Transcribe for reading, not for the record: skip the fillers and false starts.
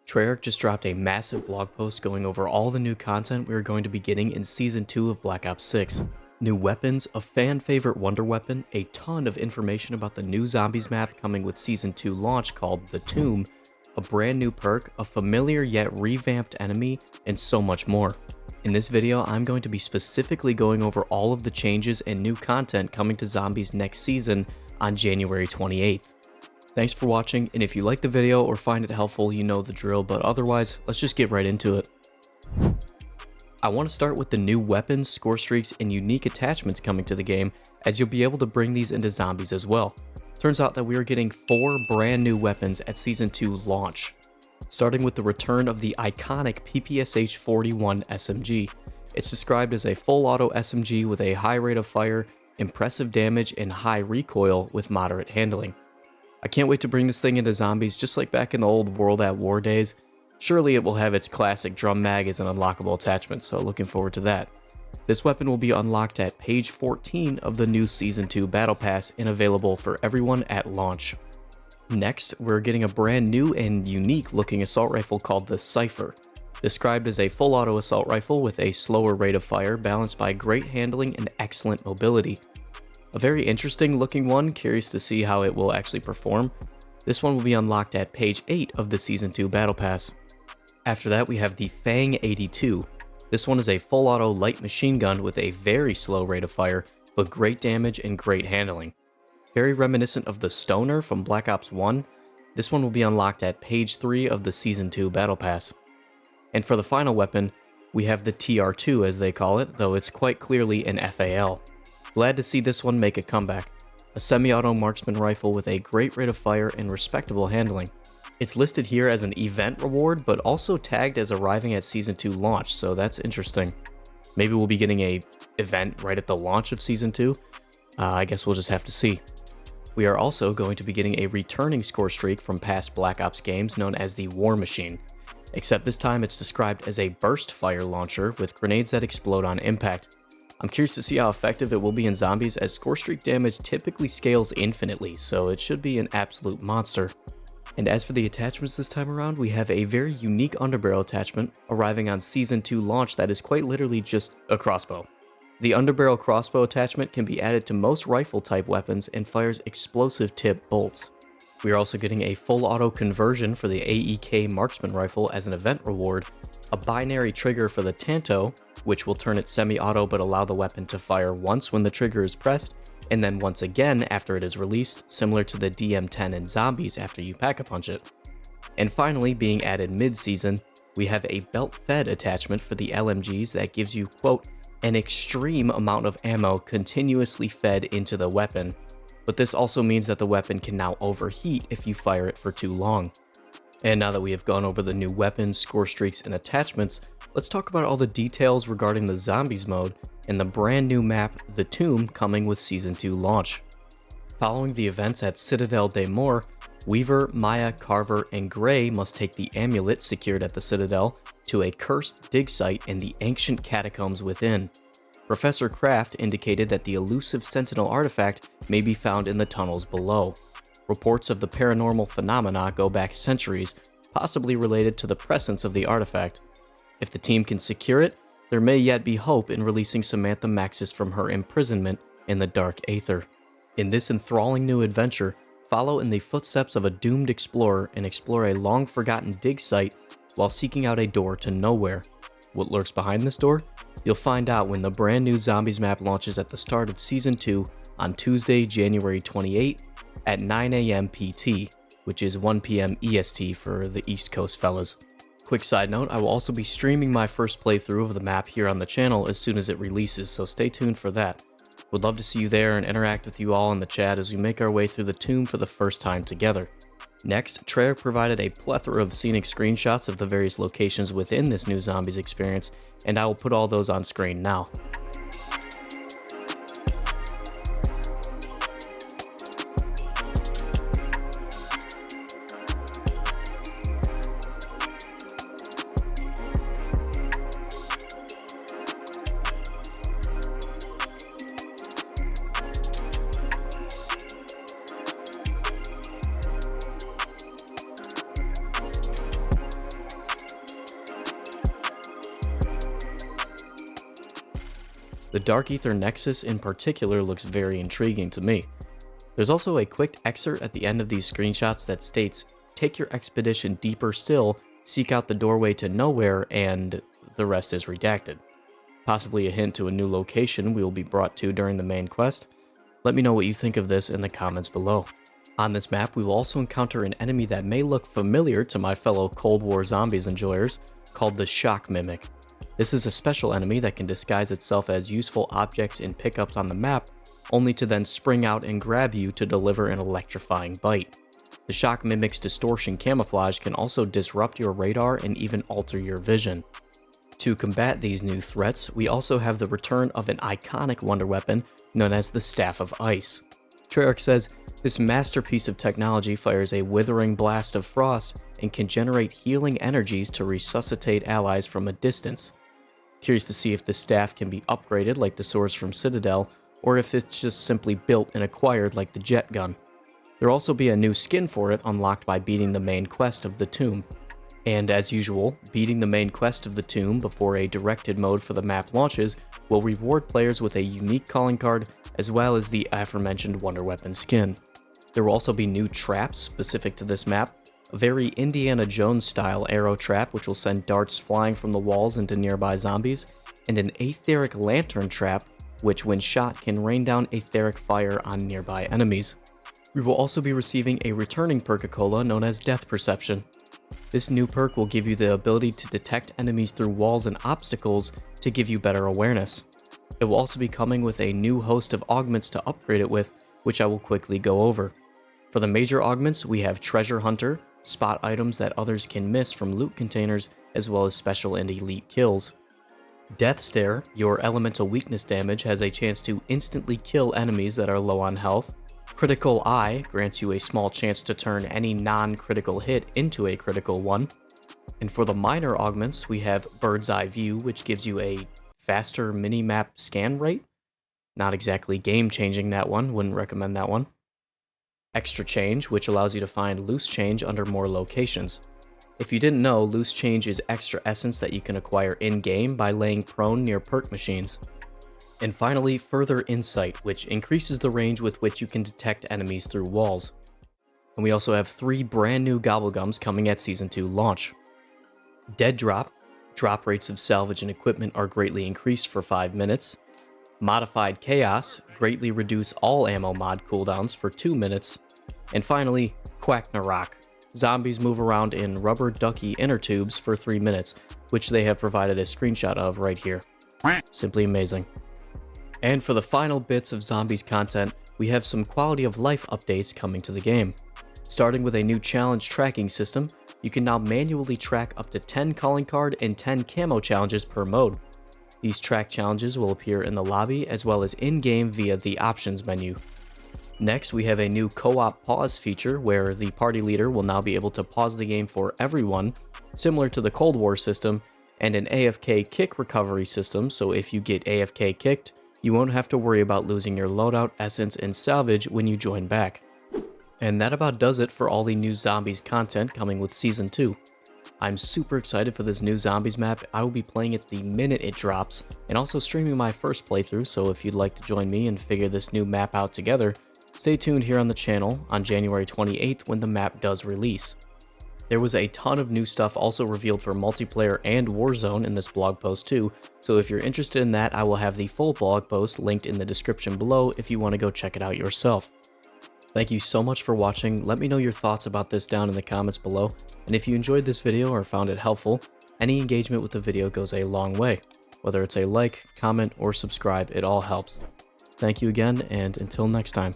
Treyarch just dropped a massive blog post going over all the new content we are going to be getting in Season 2 of Black Ops 6. New weapons, a fan favorite wonder weapon, a ton of information about the new Zombies map coming with Season 2 launch called The Tomb, a brand new perk, a familiar yet revamped enemy, and so much more. In this video, I'm going to be specifically going over all of the changes and new content coming to Zombies next season on January 28th. Thanks for watching, and if you like the video or find it helpful, you know the drill, but otherwise, let's just get right into it. I want to start with the new weapons, score streaks, and unique attachments coming to the game, as you'll be able to bring these into Zombies as well. Turns out that we are getting 4 brand new weapons at Season 2 launch, starting with the return of the iconic PPSH-41 SMG. It's described as a full auto SMG with a high rate of fire, impressive damage, and high recoil with moderate handling. I can't wait to bring this thing into Zombies just like back in the old World at War days. Surely it will have its classic drum mag as an unlockable attachment, so looking forward to that. This weapon will be unlocked at page 14 of the new Season 2 Battle Pass and available for everyone at launch. Next, we're getting a brand new and unique looking assault rifle called the Cypher. Described as a full auto assault rifle with a slower rate of fire balanced by great handling and excellent mobility. A very interesting looking one, curious to see how it will actually perform. This one will be unlocked at page 8 of the Season 2 Battle Pass. After that, we have the Fang 82. This one is a full auto light machine gun with a very slow rate of fire, but great damage and great handling. Very reminiscent of the Stoner from Black Ops 1, this one will be unlocked at page 3 of the Season 2 Battle Pass. And for the final weapon, we have the TR2 as they call it, though it's quite clearly an FAL. Glad to see this one make a comeback. A semi-auto marksman rifle with a great rate of fire and respectable handling. It's listed here as an event reward, but also tagged as arriving at Season 2 launch, so that's interesting. Maybe we'll be getting a event right at the launch of Season 2? I guess we'll just have to see. We are also going to be getting a returning score streak from past Black Ops games known as the War Machine. Except this time it's described as a burst fire launcher with grenades that explode on impact. I'm curious to see how effective it will be in Zombies, as score streak damage typically scales infinitely, so it should be an absolute monster. And as for the attachments this time around, we have a very unique underbarrel attachment arriving on Season 2 launch that is quite literally just a crossbow. The underbarrel crossbow attachment can be added to most rifle type weapons and fires explosive tip bolts. We are also getting a full auto conversion for the AEK marksman rifle as an event reward, a binary trigger for the Tanto, which will turn it semi-auto but allow the weapon to fire once when the trigger is pressed, and then once again after it is released, similar to the DM10 in Zombies after you pack-a-punch it. And finally, being added mid-season, we have a belt-fed attachment for the LMGs that gives you, quote, an extreme amount of ammo continuously fed into the weapon, but this also means that the weapon can now overheat if you fire it for too long. And now that we have gone over the new weapons, score streaks, and attachments, let's talk about all the details regarding the Zombies mode and the brand new map, The Tomb, coming with Season 2 launch. Following the events at Citadel des Morts, Weaver, Maya, Carver, and Gray must take the amulet secured at the Citadel to a cursed dig site in the ancient catacombs within. Professor Kraft indicated that the elusive Sentinel artifact may be found in the tunnels below. Reports of the paranormal phenomena go back centuries, possibly related to the presence of the artifact. If the team can secure it, there may yet be hope in releasing Samantha Maxis from her imprisonment in the Dark Aether. In this enthralling new adventure, follow in the footsteps of a doomed explorer and explore a long-forgotten dig site while seeking out a door to nowhere. What lurks behind this door? You'll find out when the brand new Zombies map launches at the start of Season 2 on Tuesday, January 28 at 9 AM PT, which is 1 PM EST for the East Coast fellas. Quick side note, I will also be streaming my first playthrough of the map here on the channel as soon as it releases, so stay tuned for that. Would love to see you there and interact with you all in the chat as we make our way through the tomb for the first time together. Next, Treyarch provided a plethora of scenic screenshots of the various locations within this new Zombies experience, and I will put all those on screen now. The Dark Ether Nexus in particular looks very intriguing to me. There's also a quick excerpt at the end of these screenshots that states, "Take your expedition deeper still, seek out the doorway to nowhere," and the rest is redacted. Possibly a hint to a new location we will be brought to during the main quest. Let me know what you think of this in the comments below. On this map, we will also encounter an enemy that may look familiar to my fellow Cold War Zombies enjoyers, called the Shock Mimic. This is a special enemy that can disguise itself as useful objects in pickups on the map, only to then spring out and grab you to deliver an electrifying bite. The Shock Mimic's distortion camouflage can also disrupt your radar and even alter your vision. To combat these new threats, we also have the return of an iconic wonder weapon known as the Staff of Ice. Treyarch says, "This masterpiece of technology fires a withering blast of frost and can generate healing energies to resuscitate allies from a distance." Curious to see if the staff can be upgraded like the swords from Citadel, or if it's just simply built and acquired like the jet gun. There'll also be a new skin for it unlocked by beating the main quest of the tomb. And as usual, beating the main quest of the tomb before a directed mode for the map launches will reward players with a unique calling card as well as the aforementioned wonder weapon skin. There will also be new traps specific to this map, a very Indiana Jones style arrow trap which will send darts flying from the walls into nearby zombies, and an aetheric lantern trap which when shot can rain down aetheric fire on nearby enemies. We will also be receiving a returning perk-a-cola known as Death Perception. This new perk will give you the ability to detect enemies through walls and obstacles to give you better awareness. It will also be coming with a new host of augments to upgrade it with, which I will quickly go over. For the major augments, we have Treasure Hunter, spot items that others can miss from loot containers, as well as special and elite kills. Death Stare, your elemental weakness damage, has a chance to instantly kill enemies that are low on health. Critical Eye grants you a small chance to turn any non-critical hit into a critical one. And for the minor augments, we have Bird's Eye View, which gives you a faster mini-map scan rate. Not exactly game-changing, that one, wouldn't recommend that one. Extra Change, which allows you to find loose change under more locations. If you didn't know, loose change is extra essence that you can acquire in-game by laying prone near perk machines. And finally, Further Insight, which increases the range with which you can detect enemies through walls. And we also have 3 brand new Gobblegums coming at Season 2 launch. Dead Drop, drop rates of salvage and equipment are greatly increased for 5 minutes. Modified Chaos, greatly reduce all ammo mod cooldowns for 2 minutes. And finally, Quacknarok, zombies move around in rubber ducky inner tubes for 3 minutes, which they have provided a screenshot of right here. Simply amazing. And for the final bits of Zombies content, we have some quality of life updates coming to the game. Starting with a new challenge tracking system, you can now manually track up to 10 calling card and 10 camo challenges per mode. These track challenges will appear in the lobby as well as in-game via the options menu. Next, we have a new co-op pause feature where the party leader will now be able to pause the game for everyone, similar to the Cold War system, and an AFK kick recovery system, so if you get AFK kicked, you won't have to worry about losing your loadout, essence, and salvage when you join back. And that about does it for all the new Zombies content coming with Season 2. I'm super excited for this new Zombies map. I will be playing it the minute it drops, and also streaming my first playthrough, so if you'd like to join me and figure this new map out together, stay tuned here on the channel on January 28th when the map does release. There was a ton of new stuff also revealed for multiplayer and Warzone in this blog post too, so if you're interested in that, I will have the full blog post linked in the description below if you want to go check it out yourself. Thank you so much for watching. Let me know your thoughts about this down in the comments below, and if you enjoyed this video or found it helpful, any engagement with the video goes a long way. Whether it's a like, comment, or subscribe, it all helps. Thank you again, and until next time.